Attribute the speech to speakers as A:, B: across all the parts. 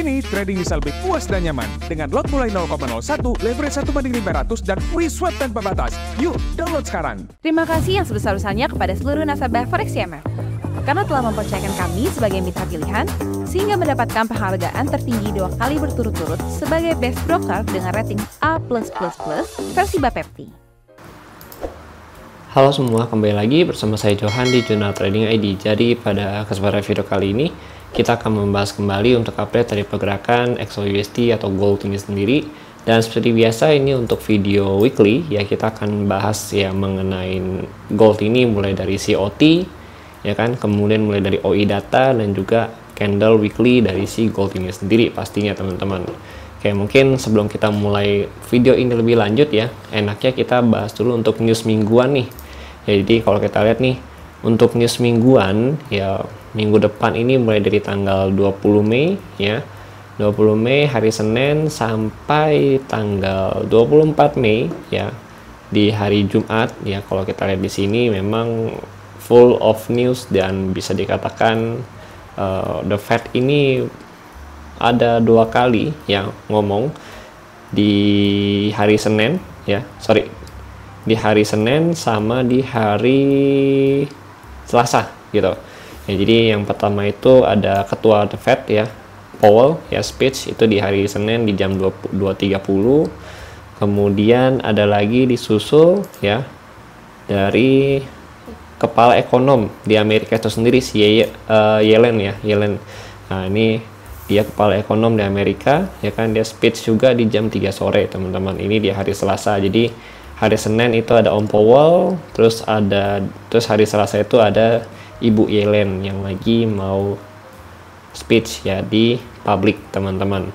A: Kini, trading bisa lebih puas dan nyaman. Dengan lot mulai 0,01, leverage 1:500, dan free swap tanpa batas. Yuk, download sekarang.
B: Terima kasih yang sebesar-besarnya kepada seluruh nasabah Forex CMF. Karena telah mempercayakan kami sebagai mitra pilihan, sehingga mendapatkan penghargaan tertinggi 2 kali berturut-turut sebagai best broker dengan rating A+++ versi Bapepti.
C: Halo semua, kembali lagi bersama saya Johan di Jurnal Trading ID. Jadi pada kesempatan video kali ini, kita akan membahas kembali untuk update dari pergerakan XAUUSD atau gold ini sendiri. Dan seperti biasa ini untuk video weekly, ya kita akan bahas ya mengenai gold ini mulai dari COT, ya kan, kemudian mulai dari OI data dan juga candle weekly dari si gold ini sendiri pastinya teman-teman. Oke, mungkin sebelum kita mulai video ini lebih lanjut ya, enaknya kita bahas dulu untuk news mingguan nih. Jadi kalau kita lihat nih, untuk news mingguan ya minggu depan ini mulai dari tanggal 20 Mei ya. 20 Mei hari Senin sampai tanggal 24 Mei ya di hari Jumat ya. Kalau kita lihat di sini memang full of news dan bisa dikatakan the Fed ini ada 2 kali yang ngomong di hari Senin ya, di hari Senin sama di hari Selasa gitu ya. Jadi yang pertama itu ada ketua The Fed ya, Powell ya, speech itu di hari Senin di jam 2.30. kemudian ada lagi disusul ya dari kepala ekonom di Amerika itu sendiri si Yellen. Nah ini dia kepala ekonom di Amerika ya kan, dia speech juga di jam 3 sore teman-teman. Ini di hari Selasa. Jadi hari Senin itu ada Om Powell, terus hari Selasa itu ada Ibu Yellen yang lagi mau speech ya di publik teman-teman.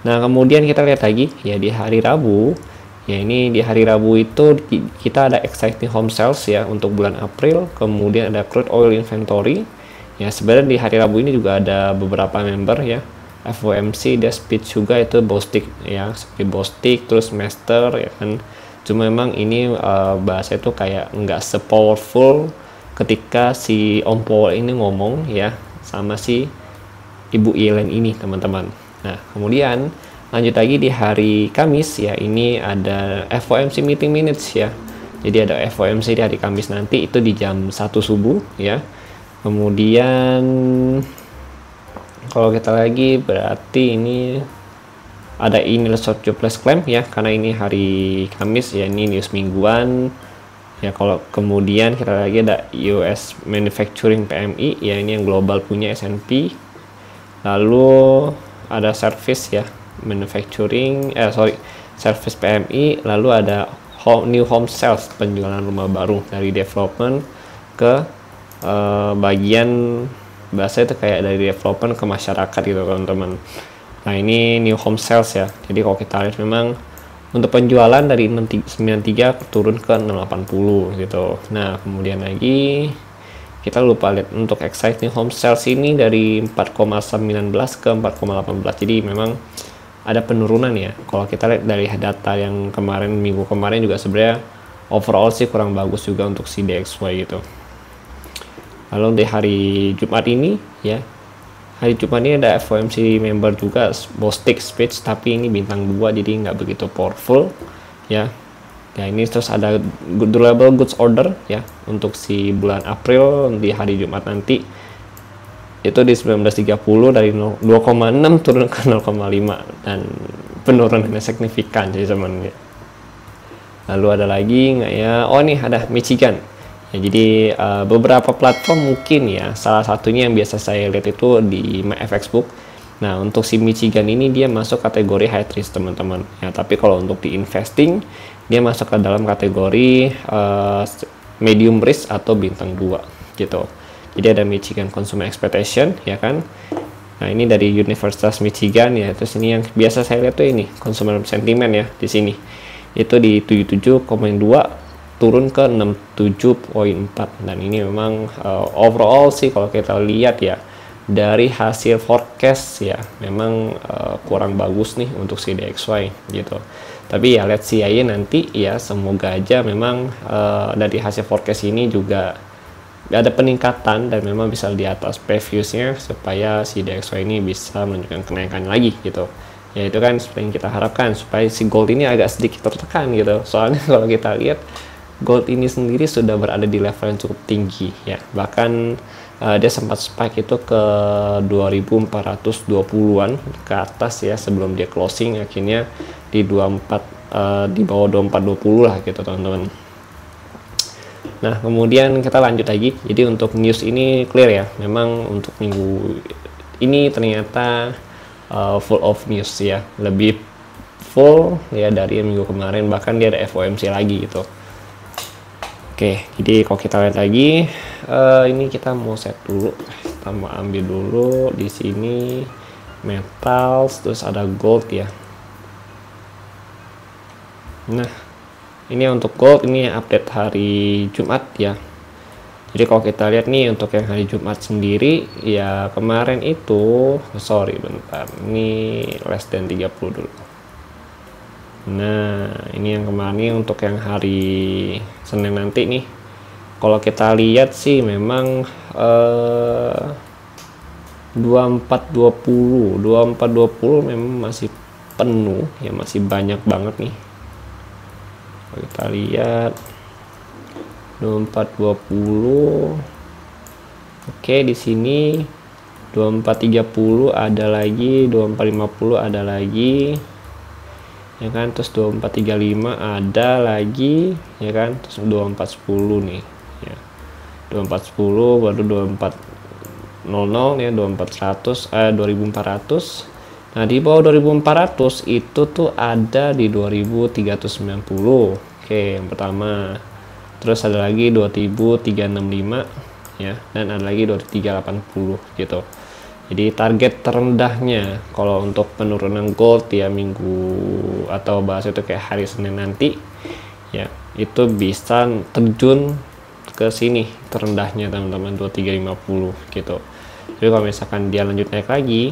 C: Nah kemudian kita lihat lagi ya di hari Rabu. Ya ini di hari Rabu itu kita ada exciting home sales ya untuk bulan April, kemudian ada crude oil inventory. Ya sebenarnya di hari Rabu ini juga ada beberapa member ya, FOMC dia speech juga itu Bostic ya, seperti Bostic terus Master ya kan. Cuma memang ini bahasa itu kayak nggak se-powerful ketika si Om Powell ini ngomong ya sama si Ibu Yellen ini teman-teman. Nah kemudian lanjut lagi di hari Kamis ya, ini ada FOMC meeting minutes ya. Jadi ada FOMC di hari Kamis nanti itu di jam 1 subuh ya. Kemudian kalau kita lagi berarti ini ada email short jobless claim ya, karena ini hari Kamis ya, ini news mingguan ya. Kalau kemudian kita lagi ada US manufacturing PMI ya, ini yang global punya S&P. Lalu ada service ya, service PMI. Lalu ada new home sales, penjualan rumah baru dari development ke bagian bahasa itu kayak dari development ke masyarakat gitu teman-teman. Nah ini new home sales ya. Jadi kalau kita lihat memang untuk penjualan dari 93 turun ke 080 gitu. Nah kemudian lagi kita lupa lihat untuk exciting home sales ini dari 4,19 ke 4,18. Jadi memang ada penurunan ya. Kalau kita lihat dari data yang kemarin, minggu kemarin juga sebenarnya overall sih kurang bagus juga untuk si DXY gitu. Lalu di hari Jumat ini ya, hari Jumat ini ada FOMC member juga Bostic speech, tapi ini bintang 2 jadi nggak begitu powerful ya. Ya ini terus ada durable goods order ya untuk si bulan April di hari Jumat nanti itu di 19.30 dari 2,6 turun ke 0,5 dan penurunannya signifikan jadi teman-teman. Lalu ada lagi nggak ya? Oh nih ada Michigan. Ya, jadi beberapa platform mungkin ya, salah satunya yang biasa saya lihat itu di MyFXbook. Nah untuk si Michigan ini dia masuk kategori high risk teman-teman. Ya tapi kalau untuk di investing dia masuk ke dalam kategori medium risk atau bintang 2 gitu. Jadi ada Michigan Consumer Expectation ya kan. Nah ini dari Universitas Michigan ya. Terus ini yang biasa saya lihat tuh ini Consumer Sentiment ya di sini. Itu di 77,2 turun ke 67,4 dan ini memang overall sih kalau kita lihat ya dari hasil forecast ya memang kurang bagus nih untuk si DXY gitu. Tapi ya let's see aja nanti ya, semoga aja memang dari hasil forecast ini juga ada peningkatan dan memang bisa di atas previousnya supaya si DXY ini bisa menunjukkan kenaikan lagi gitu. Ya itu kan seperti yang kita harapkan supaya si gold ini agak sedikit tertekan gitu. Soalnya kalau kita lihat gold ini sendiri sudah berada di level yang cukup tinggi ya. Bahkan dia sempat spike itu ke 2420-an ke atas ya sebelum dia closing, akhirnya di 24 di bawah 2420 lah gitu teman-teman. Nah kemudian kita lanjut lagi. Jadi untuk news ini clear ya, memang untuk minggu ini ternyata full of news ya, lebih full ya dari minggu kemarin, bahkan dia ada FOMC lagi gitu. Oke, jadi kalau kita lihat lagi, ini kita mau set dulu, kita mau ambil dulu di sini metals, terus ada gold ya. Nah, ini untuk gold, ini update hari Jumat ya. Jadi kalau kita lihat nih untuk yang hari Jumat sendiri, ya kemarin itu, sorry bentar, ini less than 30 dulu. Nah, ini yang kemarin untuk yang hari Senin nanti nih. Kalau kita lihat sih memang 2420 memang masih penuh ya, masih banyak banget nih. Kalau kita lihat 2420. Oke, di sini 2430 ada lagi, 2450 ada lagi. Ya kan, terus 2435 ada lagi ya kan, terus 2410 nih ya, 2410 baru 2400 ya, 2400 nah di bawah 2400 itu tuh ada di 2390. Oke, yang pertama, terus ada lagi 2365 ya, dan ada lagi 2380 gitu. Jadi target terendahnya kalau untuk penurunan gold ya minggu atau bahas itu kayak hari Senin nanti ya, itu bisa terjun ke sini terendahnya teman-teman, 2350 gitu. Jadi kalau misalkan dia lanjut naik lagi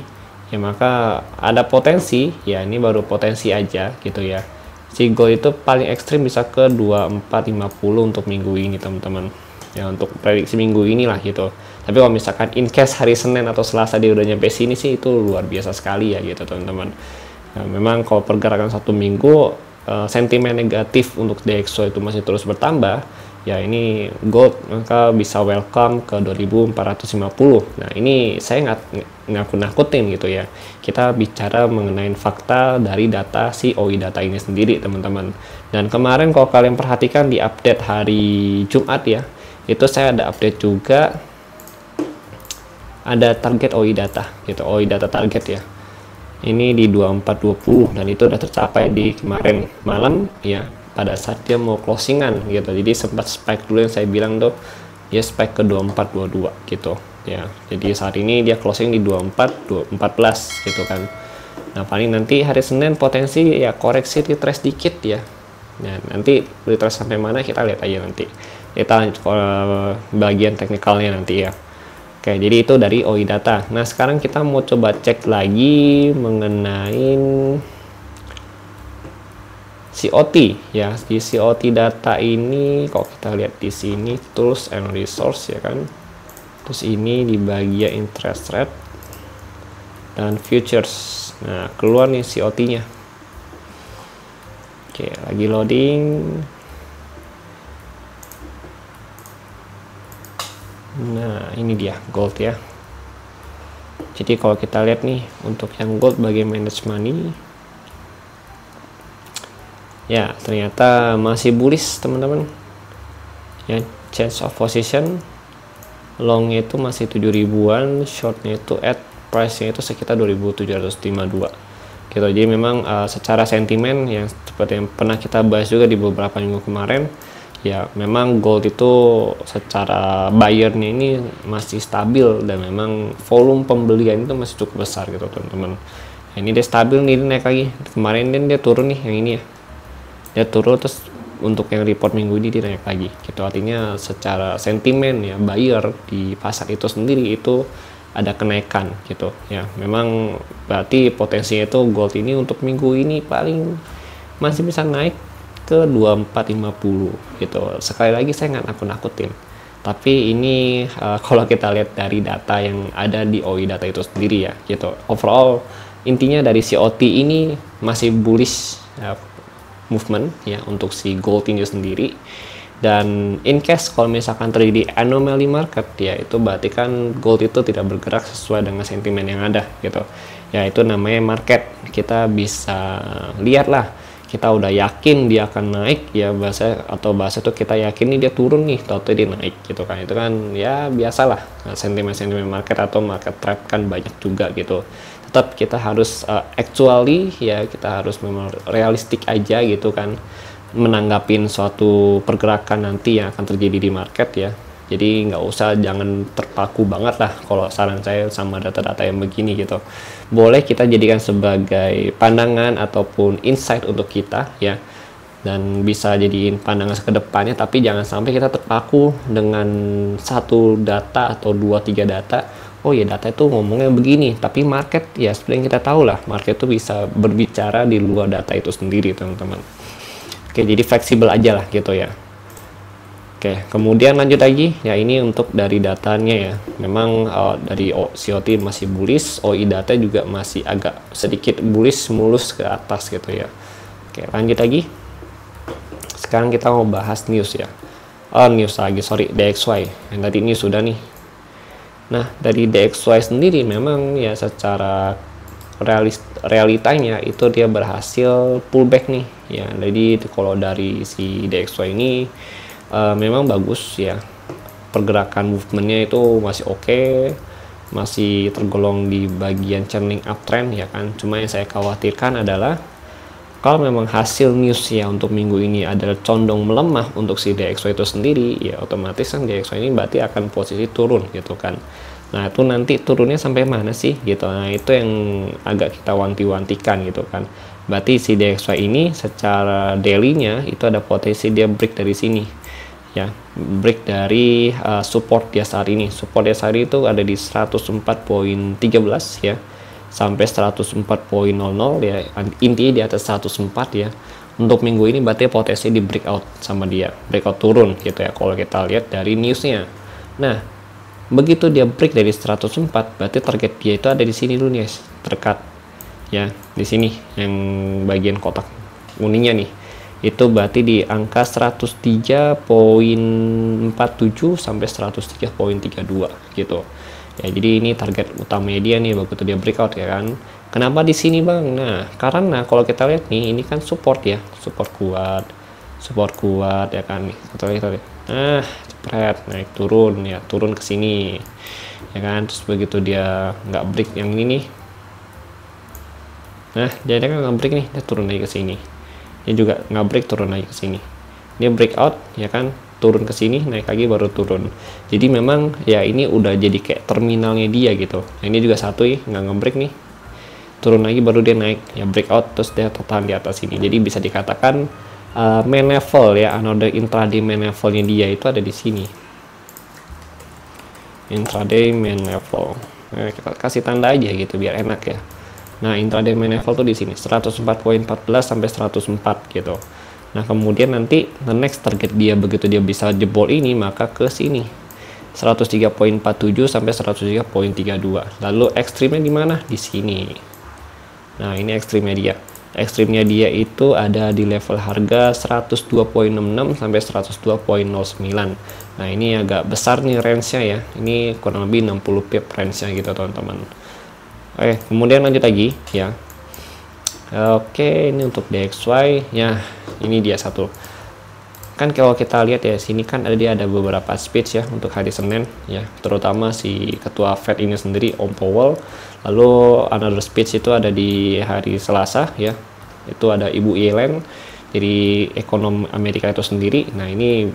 C: ya, maka ada potensi ya, ini baru potensi aja gitu ya, si gold itu paling ekstrim bisa ke 2450 untuk minggu ini teman-teman ya, untuk prediksi minggu inilah gitu. Tapi kalau misalkan in case hari Senin atau Selasa dia udah nyampe sini sih, itu luar biasa sekali ya gitu teman-teman. Nah, memang kalau pergerakan satu minggu sentimen negatif untuk DXY itu masih terus bertambah ya, ini gold maka bisa welcome ke 2450. Nah ini saya nggak nakut-nakutin gitu ya, kita bicara mengenai fakta dari data si OI data ini sendiri teman-teman. Dan kemarin kalau kalian perhatikan di update hari Jumat ya, itu saya ada update juga, ada target OI data gitu, OI data target ya, ini di 2420 dan itu udah tercapai di kemarin malam ya, pada saat dia mau closingan gitu. Jadi sempat spike dulu yang saya bilang tuh, dia spike ke 2422 gitu ya. Jadi saat ini dia closing di 2414 gitu kan. Nah paling nanti hari Senin potensi ya koreksi retrace dikit ya. Nah nanti retrace sampai mana kita lihat aja nanti, kita lanjut ke bagian teknikalnya nanti ya. Oke, jadi itu dari OI data. Nah sekarang kita mau coba cek lagi mengenai COT ya. Di COT data ini kalau kita lihat di sini tools and resource ya kan, terus ini di bagian interest rate dan futures. Nah keluar nih COT nya. Oke, lagi loading. Nah ini dia gold ya. Jadi kalau kita lihat nih untuk yang gold bagi manage money ya, ternyata masih bullish teman-teman ya. Change of position long itu masih 7.000-an, shortnya itu at price nya itu sekitar 2.752 gitu. Jadi memang secara sentimen yang seperti yang pernah kita bahas juga di beberapa minggu kemarin ya, memang gold itu secara buyernya ini masih stabil dan memang volume pembelian itu masih cukup besar gitu teman-teman. Ini dia stabil nih, dia naik lagi. Kemarin dia turun nih yang ini ya, dia turun terus untuk yang report minggu ini dia naik lagi gitu. Artinya secara sentimen ya, buyer di pasar itu sendiri itu ada kenaikan gitu ya. Memang berarti potensinya itu gold ini untuk minggu ini paling masih bisa naik ke 2450 gitu. Sekali lagi saya nggak nakut-nakutin Tapi ini kalau kita lihat dari data yang ada di OI data itu sendiri ya gitu. Overall intinya dari COT ini masih bullish movement ya untuk si gold ini sendiri. Dan in case kalau misalkan terjadi anomaly market ya, itu berarti kan gold itu tidak bergerak sesuai dengan sentimen yang ada gitu. Ya itu namanya market. Kita bisa lihat lah, kita udah yakin dia akan naik ya, bahasa itu kita yakin nih dia turun nih, tahu-tahu dia naik gitu kan. Itu kan ya biasalah, sentimen market atau market trap kan banyak juga gitu. Tetap kita harus actually ya, kita harus memang realistik aja gitu kan, menanggapin suatu pergerakan nanti yang akan terjadi di market ya. Jadi nggak usah, jangan terpaku banget lah kalau saran saya sama data-data yang begini gitu. Boleh kita jadikan sebagai pandangan ataupun insight untuk kita ya, dan bisa jadiin pandangan ke depannya, tapi jangan sampai kita terpaku dengan satu data atau 2-3 data. Oh ya, data itu ngomongnya begini, tapi market ya seperti yang kita tahu lah, market itu bisa berbicara di luar data itu sendiri teman-teman. Oke, jadi fleksibel aja lah gitu ya. Oke, kemudian lanjut lagi ya, ini untuk dari datanya ya. Memang dari COT masih bullish, OI data juga masih agak sedikit bullish, mulus ke atas gitu ya. Oke, lanjut lagi. Sekarang kita mau bahas news ya. News lagi, sorry, DXY. Yang tadi news sudah nih. Nah, dari DXY sendiri memang ya secara realitanya itu dia berhasil pullback nih ya. Jadi kalau dari si DXY ini memang bagus ya, pergerakan movementnya itu masih oke, masih tergolong di bagian churning uptrend ya kan. Cuma yang saya khawatirkan adalah kalau memang hasil news ya untuk minggu ini adalah condong melemah untuk si DXY itu sendiri ya, otomatis kan DXY ini berarti akan posisi turun gitu kan. Nah itu nanti turunnya sampai mana sih gitu. Nah itu yang agak kita wanti-wantikan gitu kan. Berarti si DXY ini secara daily-nya itu ada potensi dia break dari sini ya, break dari support dia saat ini. Support dia saat itu ada di 104.13 ya sampai 104.00 ya, intinya di atas 104 ya. Untuk minggu ini berarti potensi di breakout sama dia, breakout turun gitu ya kalau kita lihat dari newsnya. Nah begitu dia break dari 104, berarti target dia itu ada di sini dulu nih guys, terdekat ya, di sini yang bagian kotak kuningnya nih. Itu berarti di angka 103.47 sampai 103.32 gitu ya. Jadi ini target utamanya dia nih begitu dia breakout ya kan. Kenapa di sini bang? Nah karena kalau kita lihat nih, ini kan support ya, support kuat ya kan nih. Kita lihat cepret naik turun ya, turun ke sini ya kan. Terus begitu dia nggak break yang ini nih, nah dia kan nggak break nih, dia turun lagi ke sini. Dia juga nggak break, turun lagi ke sini. Dia breakout ya kan, turun ke sini, naik lagi baru turun. Jadi memang ya ini udah jadi kayak terminalnya dia gitu. Nah, ini juga satu ya, nggak nge-break nih, turun lagi baru dia naik ya, breakout terus dia tertahan di atas ini. Jadi bisa dikatakan main level ya, another intraday main levelnya dia itu ada di sini, intraday main level. Nah, kita kasih tanda aja gitu biar enak ya. Nah, intraday main level tuh di sini 104.14 sampai 104 gitu. Nah, kemudian nanti the next target dia begitu dia bisa jebol ini, maka ke sini 103.47 sampai 103.32. Lalu ekstrimnya di mana? Di sini. Nah, ini ekstrimnya dia. Ekstrimnya dia itu ada di level harga 102.66 sampai 102.09. Nah, ini agak besar nih range-nya ya. Ini kurang lebih 60 pip range-nya gitu, teman-teman. Oke, kemudian lanjut lagi ya. Oke, ini untuk DXY ya, ini dia satu. Kan kalau kita lihat ya, sini kan ada beberapa speech ya untuk hari Senin ya, terutama si ketua Fed ini sendiri, Om Powell. Lalu another speech itu ada di hari Selasa ya, itu ada Ibu Yellen, jadi ekonom Amerika itu sendiri. Nah ini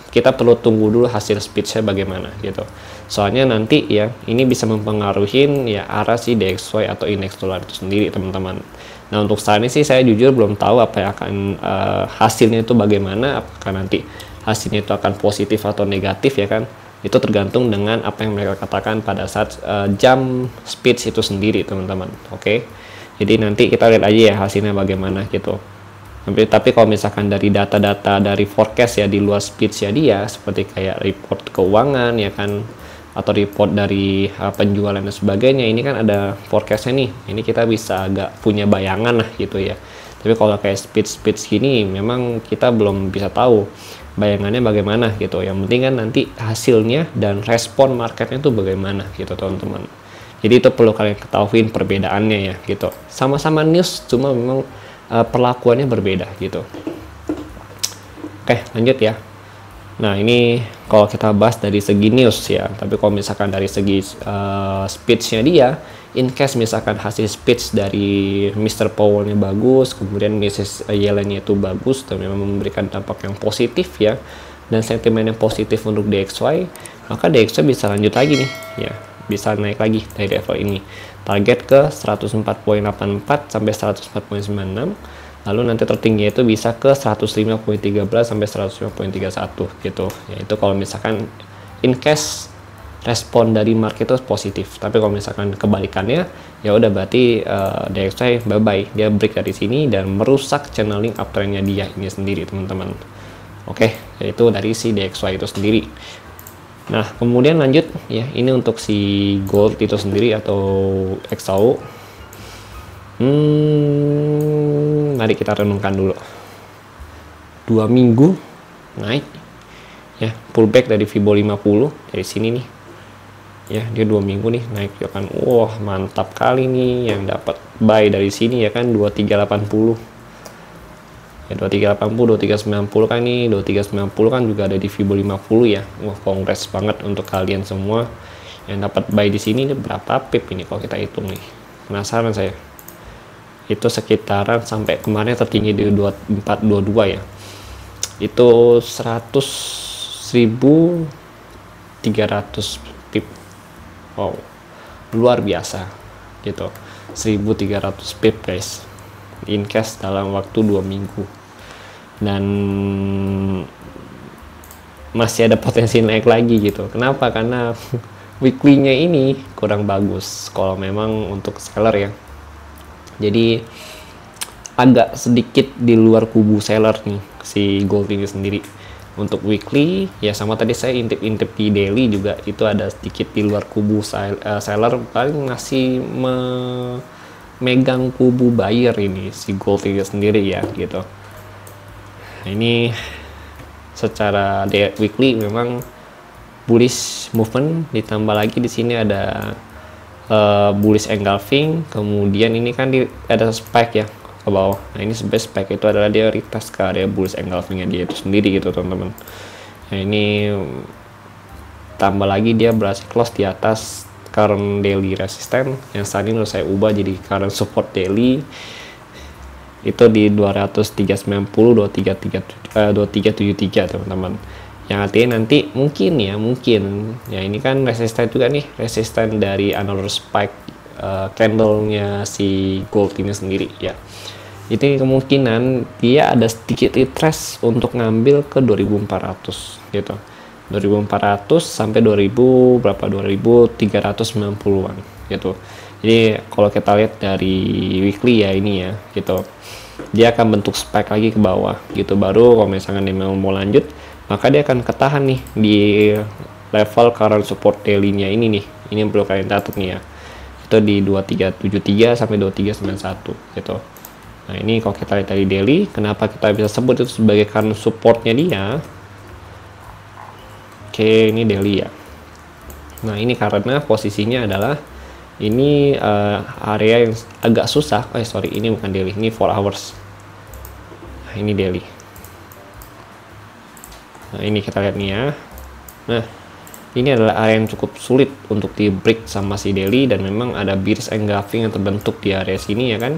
C: kita perlu tunggu dulu hasil speech-nya bagaimana gitu. Soalnya nanti ya ini bisa mempengaruhi ya arah si DXY atau indeks dolar itu sendiri, teman-teman. Nah untuk saat ini sih saya jujur belum tahu apa yang akan hasilnya itu bagaimana, apakah nanti hasilnya itu akan positif atau negatif ya kan. Itu tergantung dengan apa yang mereka katakan pada saat jam speech itu sendiri, teman-teman. Oke. Jadi nanti kita lihat aja ya hasilnya bagaimana gitu. Tapi kalau misalkan dari data-data dari forecast ya di luar speech ya dia, seperti kayak report keuangan ya kan, atau report dari penjualan dan sebagainya, ini kan ada forecastnya nih, ini kita bisa agak punya bayangan lah gitu ya. Tapi kalau kayak speech gini memang kita belum bisa tahu bayangannya bagaimana gitu. Yang penting kan nanti hasilnya dan respon marketnya tuh bagaimana gitu teman-teman. Jadi itu perlu kalian ketahuin perbedaannya ya gitu. Sama-sama news, cuma memang perlakuannya berbeda gitu. Oke, lanjut ya. Nah, ini kalau kita bahas dari segi news ya. Tapi kalau misalkan dari segi speech-nya dia, in case misalkan hasil speech dari Mr. Powell-nya bagus, kemudian Mrs. Yellen-nya itu bagus dan memang memberikan dampak yang positif ya, dan sentimen yang positif untuk DXY, maka DXY bisa lanjut lagi nih ya, bisa naik lagi dari level ini. Target ke 104.84 sampai 104.96, lalu nanti tertinggi itu bisa ke 105.13 sampai 105.31 gitu ya. Itu kalau misalkan in case respon dari market itu positif. Tapi kalau misalkan kebalikannya, ya udah berarti DXY bye bye, dia break dari sini dan merusak channeling uptrendnya dia ini sendiri teman-teman. Oke, yaitu dari si DXY itu sendiri. Nah, kemudian lanjut ya, ini untuk si gold itu sendiri atau XAU. Mari kita renungkan dulu. 2 minggu naik ya, pullback dari Fibo 50 dari sini nih. Ya, dia 2 minggu nih naik ya kan. Wah, mantap kali nih yang dapat buy dari sini ya kan, 2380. Ya 2380, 2390 kan nih, 2390 kan juga ada di Fibo 50 ya. Wah, kongres banget untuk kalian semua yang dapat buy di sini. Ini berapa pip ini kalau kita hitung nih? Penasaran saya. Itu sekitaran sampai kemarin tertinggi di 2422 ya. Itu 100.300 pip. Wow, luar biasa gitu. 1.300 pip guys, in cash dalam waktu 2 minggu, dan masih ada potensi naik lagi gitu. Kenapa? Karena weekly-nya ini kurang bagus kalau memang untuk seller ya. Jadi agak sedikit di luar kubu seller nih si gold ini sendiri. Untuk weekly ya sama tadi saya intip-intip di daily juga itu ada sedikit di luar kubu seller, paling masih megang kubu buyer ini si gold ini sendiri ya gitu. Nah, ini secara weekly memang bullish movement, ditambah lagi di sini ada bullish engulfing, kemudian ini kan ada spike ya ke bawah. Nah, ini sebenarnya spike itu adalah dia retest ke area bullish engulfingnya dia itu sendiri gitu teman-teman. Nah, ini tambah lagi dia berhasil close di atas current daily resistance yang saat ini saya ubah jadi current support daily itu di 203.90 2373 teman-teman. Yang artinya nanti mungkin ya ini kan resisten juga nih, resisten dari another spike candlenya si gold ini sendiri ya. Itu kemungkinan dia ada sedikit retrace untuk ngambil ke 2400 gitu. 2400 sampai 2000 berapa 2390-an gitu. Jadi kalau kita lihat dari weekly ya ini ya gitu, dia akan bentuk spike lagi ke bawah gitu. Baru kalau misalkan dia mau lanjut, maka dia akan ketahan nih di level current support daily-nya ini nih. Ini yang perlu kalian catat nih ya. Itu di 2373 sampai 2391 gitu. Nah, ini kalau kita lihat dari daily, kenapa kita bisa sebut itu sebagai current support-nya dia? Oke, ini daily ya. Nah, ini karena posisinya adalah ini area yang agak susah. Ini bukan daily, ini 4 hours. Nah, ini daily. Nah, ini kita lihat nih ya. Nah, ini adalah area yang cukup sulit untuk di break sama si daily, dan memang ada bearish engulfing yang terbentuk di area sini ya kan.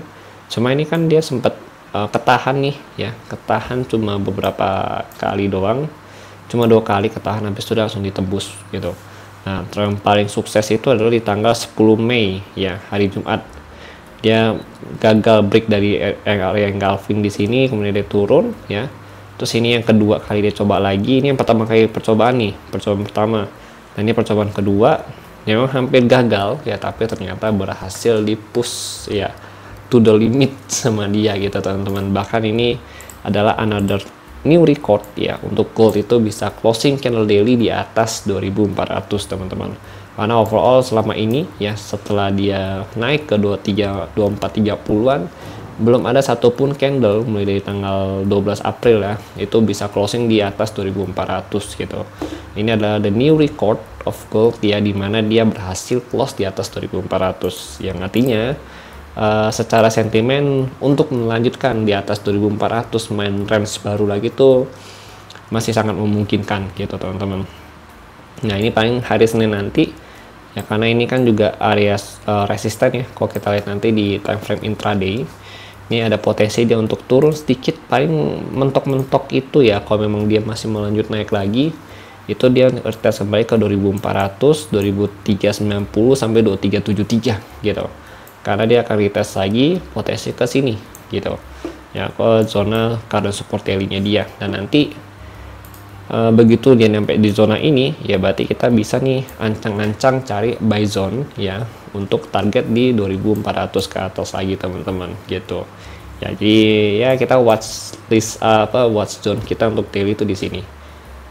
C: Cuma ini kan dia sempat ketahan nih ya, ketahan cuma beberapa kali doang. Cuma 2 kali ketahan, habis itu langsung ditembus gitu. Nah, yang paling sukses itu adalah di tanggal 10 Mei ya, hari Jumat. Dia gagal break dari area engulfing di sini, kemudian dia turun ya. Terus ini yang kedua kali dia coba lagi. Ini yang pertama kali percobaan nih, percobaan pertama. Dan ini percobaan kedua, ya memang hampir gagal ya, tapi ternyata berhasil di push ya to the limit sama dia gitu teman-teman. Bahkan ini adalah another new record ya, untuk gold itu bisa closing candle daily di atas 2400 teman-teman. Karena overall selama ini ya, setelah dia naik ke 2430-an, belum ada satupun candle mulai dari tanggal 12 April ya, itu bisa closing di atas 2400 gitu. Ini adalah the new record of gold ya, dimana dia berhasil close di atas 2400, yang artinya secara sentimen untuk melanjutkan di atas 2400 main range baru lagi tuh masih sangat memungkinkan gitu teman-teman. Nah ini paling hari Senin nanti ya, karena ini kan juga area resisten ya. Kalau kita lihat nanti di time frame intraday, ini ada potensi dia untuk turun sedikit, paling mentok-mentok itu ya, kalau memang dia masih melanjut naik lagi, itu dia retest kembali ke 2400, 2390 sampai 2373 gitu. Karena dia akan retest lagi potensi ke sini gitu ya, ke zona current support nya dia. Dan nanti begitu dia nyampe di zona ini ya, berarti kita bisa nih ancang-ancang cari buy zone ya, untuk target di 2400 ke atas lagi teman-teman gitu. Jadi ya kita watch list watch zone kita untuk daily itu di sini.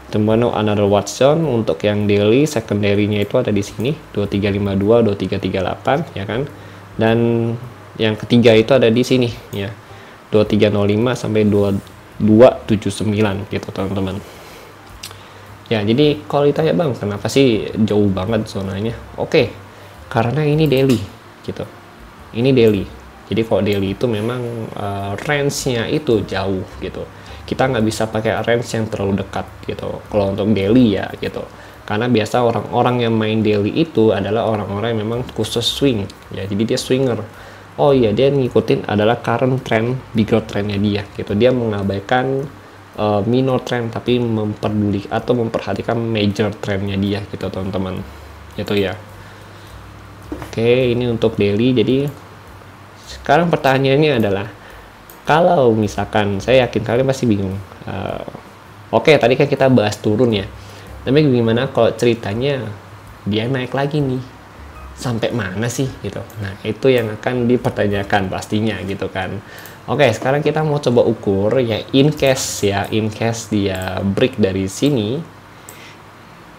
C: Teman-teman, another watch zone untuk yang daily secondary-nya itu ada di sini 2352, 2338 ya kan. Dan yang ketiga itu ada di sini ya, 2305 sampai 2279 gitu teman-teman. Ya, jadi kalau ditanya bang, kenapa sih jauh banget zonanya? Oke, karena ini daily gitu. Ini daily. Jadi kalau daily itu memang range-nya itu jauh gitu. Kita nggak bisa pakai range yang terlalu dekat gitu. Kalau untuk daily ya gitu. Karena biasa orang-orang yang main daily itu adalah orang-orang yang memang khusus swing. Ya, jadi dia swinger. Oh iya, dia ngikutin adalah current trend, bigger trendnya dia gitu. Dia mengabaikan minor trend, tapi memperduli atau memperhatikan major trendnya dia gitu teman-teman, gitu ya. Oke, ini untuk daily. Jadi sekarang pertanyaannya adalah, kalau misalkan, saya yakin kalian pasti bingung, oke tadi kan kita bahas turun ya, tapi gimana kalau ceritanya dia naik lagi nih, sampai mana sih gitu. Nah itu yang akan dipertanyakan pastinya gitu kan. Oke, sekarang kita mau coba ukur ya, in case dia break dari sini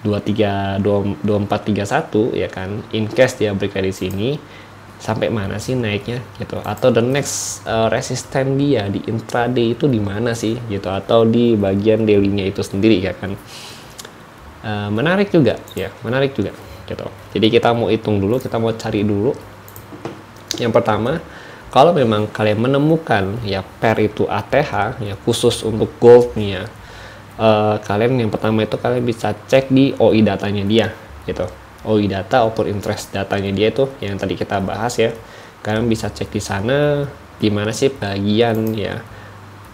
C: 2431 ya kan, in case dia break dari sini sampai mana sih naiknya gitu, atau the next resisten dia di intraday itu di mana sih gitu, atau di bagian daily-nya itu sendiri ya kan. Menarik juga gitu. Jadi kita mau hitung dulu, kita mau cari dulu. Yang pertama, kalau memang kalian menemukan ya pair itu ATH ya, khusus untuk gold nih ya, kalian yang pertama itu kalian bisa cek di OI datanya dia gitu. OI data, open interest datanya dia itu yang tadi kita bahas ya. Kalian bisa cek di sana di mana sih bagian ya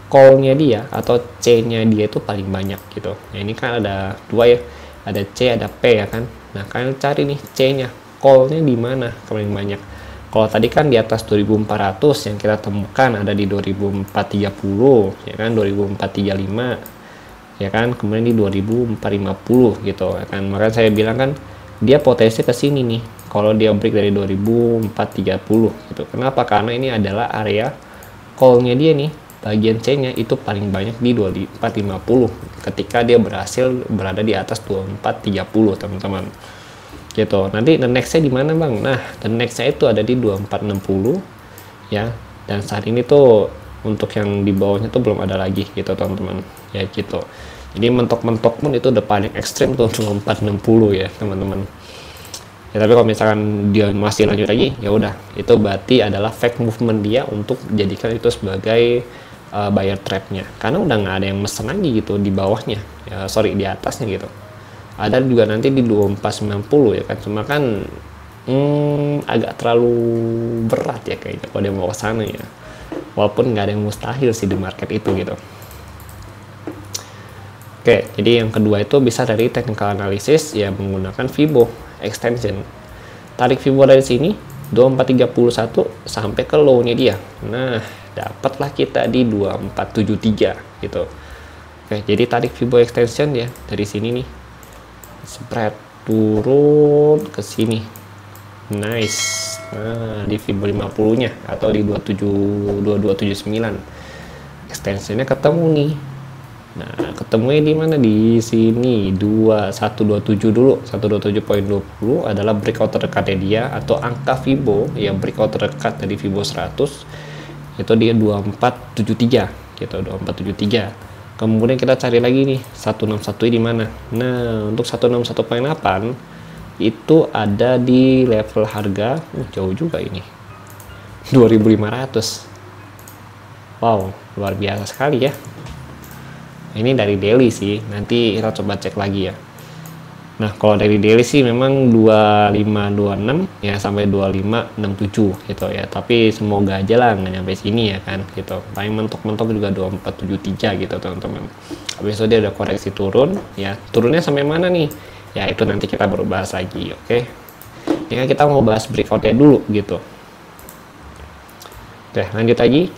C: call-nya dia atau C-nya dia itu paling banyak gitu. Nah, ini kan ada dua ya. Ada C, ada P ya kan. Nah, kalian cari nih C-nya, call-nya di mana paling banyak. Kalau tadi kan di atas 2400 yang kita temukan ada di 2430 ya kan, 2435 ya kan, kemudian di 2450 gitu ya kan. Maka saya bilang kan dia potensi ke sini nih kalau dia break dari 2430 gitu. Kenapa? Karena ini adalah area call-nya dia nih, bagian C-nya itu paling banyak di 2450 ketika dia berhasil berada di atas 2430 teman-teman. Gitu. Nanti the next-nya di mana bang? Nah, the next-nya itu ada di 2460 ya. Dan saat ini tuh untuk yang di bawahnya tuh belum ada lagi gitu teman-teman. Ya gitu. Jadi mentok-mentok pun itu udah paling ekstrim tuh 2460 ya teman-teman. Ya tapi kalau misalkan dia masih lanjut lagi, ya udah itu berarti adalah fake movement dia untuk jadikan itu sebagai buyer trap-nya. Karena udah nggak ada yang mesen lagi gitu di bawahnya. Ya, sorry di atasnya gitu. Ada juga nanti di 2490 ya kan, cuma kan agak terlalu berat ya kayaknya kalau dia mau ke sana ya, walaupun nggak ada yang mustahil sih di market itu gitu. Oke, jadi yang kedua itu bisa dari technical analysis ya, menggunakan Fibo extension. Tarik Fibo dari sini 2431 sampai ke low-nya dia. Nah, dapatlah kita di 2473 gitu. Oke, jadi tarik Fibo extension ya dari sini nih. Spread turun ke sini, nice. Nah, di Fibo 50 nya atau di 2279. extensionnya ketemu nih. Nah, ketemunya di mana? Di sini 2127 dulu. 127.20 adalah breakout terdekatnya dia atau angka Fibo ya, breakout terdekat dari Fibo 100 itu dia 2473 gitu, 2473. Kemudian kita cari lagi nih 161 di mana? Nah, untuk 161.8 itu ada di level harga jauh juga ini. 2500. Wow, luar biasa sekali ya. Ini dari daily sih, nanti kita coba cek lagi ya. Nah, kalau dari daily sih memang 2526 ya sampai 2567 gitu ya. Tapi semoga aja lah nggak nyampe sini ya kan gitu. Paling mentok-mentok juga 2473 gitu teman-teman. Habis itu dia ada koreksi turun ya. Turunnya sampai mana nih? Ya itu nanti kita baru bahas lagi, oke. Ini kan kita mau bahas breakoutnya dulu gitu. Oke, lanjut lagi.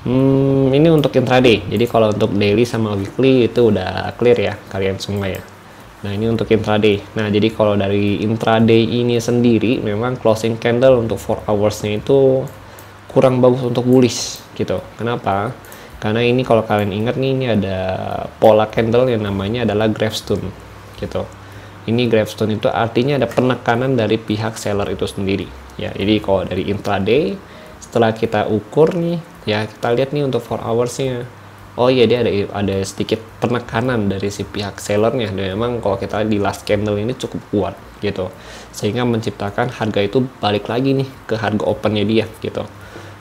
C: Ini untuk intraday. Jadi kalau untuk daily sama weekly itu udah clear ya kalian semua ya. Nah, ini untuk intraday. Nah, jadi kalau dari intraday ini sendiri memang closing candle untuk 4 hours-nya itu kurang bagus untuk bullish gitu. Kenapa? Karena ini kalau kalian ingat nih, ini ada pola candle yang namanya adalah gravestone gitu. Ini gravestone itu artinya ada penekanan dari pihak seller itu sendiri ya. Jadi kalau dari intraday setelah kita ukur nih ya, kita lihat nih untuk 4 hours-nya. Oh iya, dia ada sedikit penekanan dari si pihak sellernya, dan memang kalau kita di last candle ini cukup kuat gitu, sehingga menciptakan harga itu balik lagi nih ke harga opennya dia gitu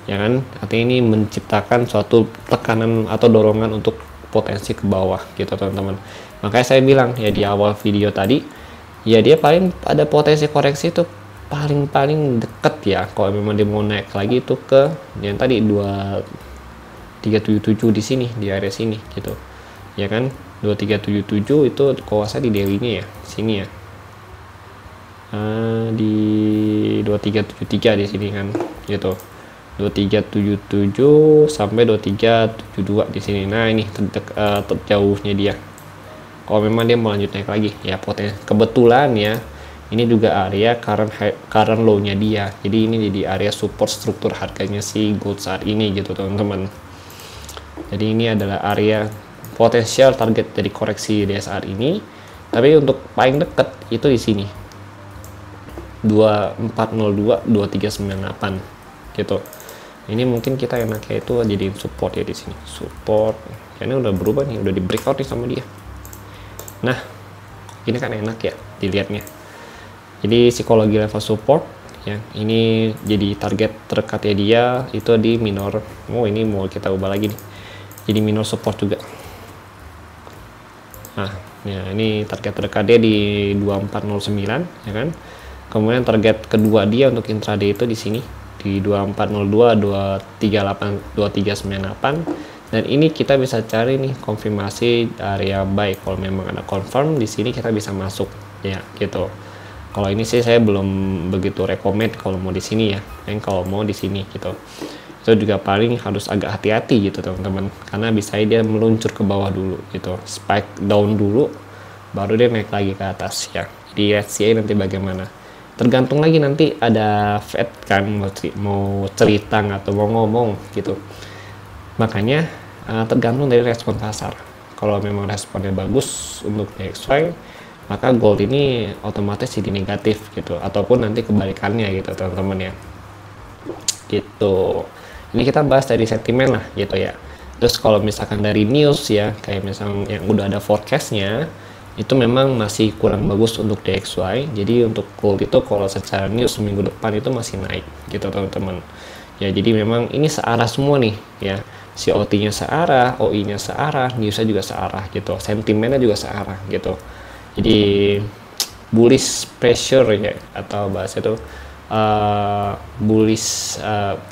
C: ya kan. Artinya ini menciptakan suatu tekanan atau dorongan untuk potensi ke bawah gitu teman-teman. Makanya saya bilang ya di awal video tadi ya, dia paling ada potensi koreksi itu paling deket ya kalau memang dia mau naik lagi itu ke yang tadi 2377 di sini, di area sini gitu ya kan. 2377 itu kalau saya di daily-nya ya sini ya, di 2373 di sini kan gitu, 2377 sampai 2372 di sini. Nah, ini terjauhnya dia kalau memang dia mau lanjut naik lagi ya. Potensi kebetulan ya, ini juga area current low-nya dia. Jadi ini jadi area support struktur harganya si gold saat ini gitu teman-teman. Jadi ini adalah area potensial target dari koreksi dia saat ini. Tapi untuk paling dekat itu di sini 2402 2398 gitu. Ini mungkin kita enaknya itu jadi support ya di sini. Support. Kayaknya udah berubah nih, udah di breakout nih sama dia. Nah, ini kan enak ya dilihatnya. Jadi psikologi level support ya, ini jadi target terdekatnya dia itu di minor. Oh, ini mau kita ubah lagi nih, jadi minor support juga. Nah ya, ini target terdekat dia di 2409 ya kan. Kemudian target kedua dia untuk intraday itu di sini di 2402 238 2398. Dan ini kita bisa cari nih konfirmasi area buy. Kalau memang ada confirm di sini kita bisa masuk ya gitu. Kalau ini sih saya belum begitu rekomend kalau mau di sini ya. Yang kalau mau di sini gitu. Itu juga paling harus agak hati-hati gitu teman-teman. Karena bisa dia meluncur ke bawah dulu gitu. Spike down dulu baru dia naik lagi ke atas ya. Jadi let's see nanti bagaimana. Tergantung lagi nanti ada Fed kan mau cerita atau mau ngomong gitu. Makanya tergantung dari respon pasar. Kalau memang responnya bagus untuk DXY, maka gold ini otomatis jadi negatif gitu, ataupun nanti kebalikannya gitu teman-teman ya gitu. Ini kita bahas dari sentimen lah gitu ya. Terus kalau misalkan dari news ya, kayak misalnya yang udah ada forecastnya, itu memang masih kurang bagus untuk DXY. Jadi untuk gold itu kalau secara news minggu depan itu masih naik gitu teman-teman ya. Jadi memang ini searah semua nih ya, COT-nya searah, OI-nya searah, newsnya juga searah gitu, sentimennya juga searah gitu. Jadi bullish pressure ya, atau bahasa itu bullish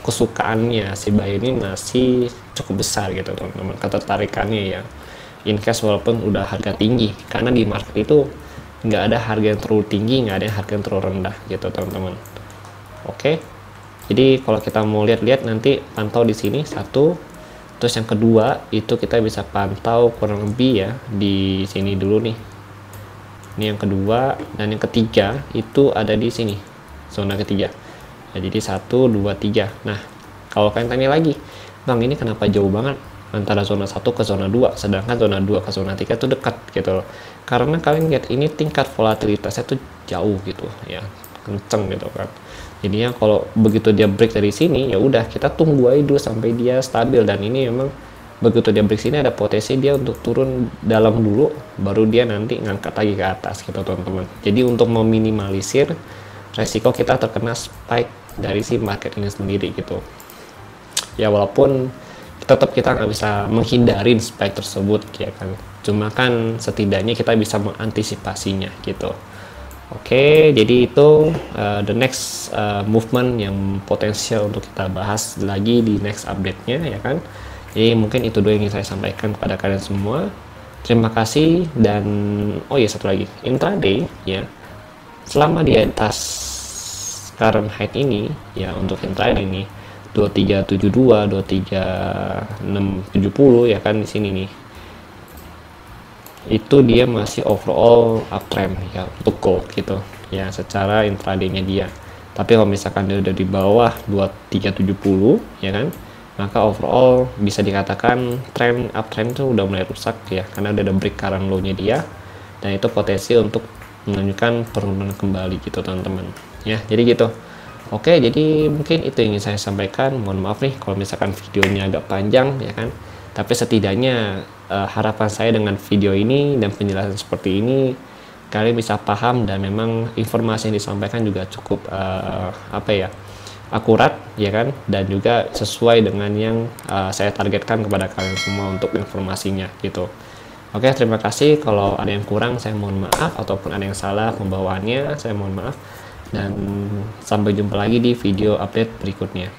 C: kesukaannya si buy ini masih cukup besar gitu teman-teman, ketertarikannya ya. In case walaupun udah harga tinggi, karena di market itu nggak ada harga yang terlalu tinggi, nggak ada harga yang terlalu rendah gitu teman-teman. Oke, jadi kalau kita mau lihat-lihat nanti pantau di sini satu. Terus yang kedua itu kita bisa pantau kurang lebih ya di sini dulu nih. Ini yang kedua, dan yang ketiga itu ada di sini, zona ketiga. Nah, jadi 1, 2, 3. Nah, kalau kalian tanya lagi, bang ini kenapa jauh banget antara zona 1 ke zona 2, sedangkan zona 2 ke zona 3 itu dekat gitu loh. Karena kalian lihat ini tingkat volatilitasnya tuh jauh gitu ya, kenceng gitu kan. Jadinya kalau begitu dia break dari sini, ya udah kita tunggu aja dulu sampai dia stabil, dan ini memang begitu dia break sini ada potensi dia untuk turun dalam dulu, baru dia nanti ngangkat lagi ke atas gitu teman-teman. Jadi untuk meminimalisir resiko kita terkena spike dari si market ini sendiri gitu. Ya walaupun tetap kita nggak bisa menghindari spike tersebut ya kan, cuma kan setidaknya kita bisa mengantisipasinya gitu. Oke, jadi itu the next movement yang potensial untuk kita bahas lagi di next update-nya ya kan. Jadi mungkin itu dulu yang ingin saya sampaikan kepada kalian semua. Terima kasih, dan oh ya satu lagi, intraday ya, selama di atas current height ini ya, untuk intraday ini 2372, 23670 ya kan di sini nih. Itu dia masih overall uptrend ya untuk gold gitu ya secara intraday-nya dia. Tapi kalau misalkan dia udah di bawah 2370 ya kan, maka overall bisa dikatakan uptrend tuh udah mulai rusak ya, karena udah ada break current low-nya dia, dan itu potensi untuk menunjukkan penurunan kembali gitu teman-teman ya. Jadi gitu. Oke, jadi mungkin itu yang ingin saya sampaikan. Mohon maaf nih kalau misalkan videonya agak panjang ya kan, tapi setidaknya harapan saya dengan video ini dan penjelasan seperti ini kalian bisa paham, dan memang informasi yang disampaikan juga cukup akurat ya kan, dan juga sesuai dengan yang saya targetkan kepada kalian semua untuk informasinya gitu. Oke, terima kasih. Kalau ada yang kurang saya mohon maaf, ataupun ada yang salah pembawaannya saya mohon maaf, dan sampai jumpa lagi di video update berikutnya.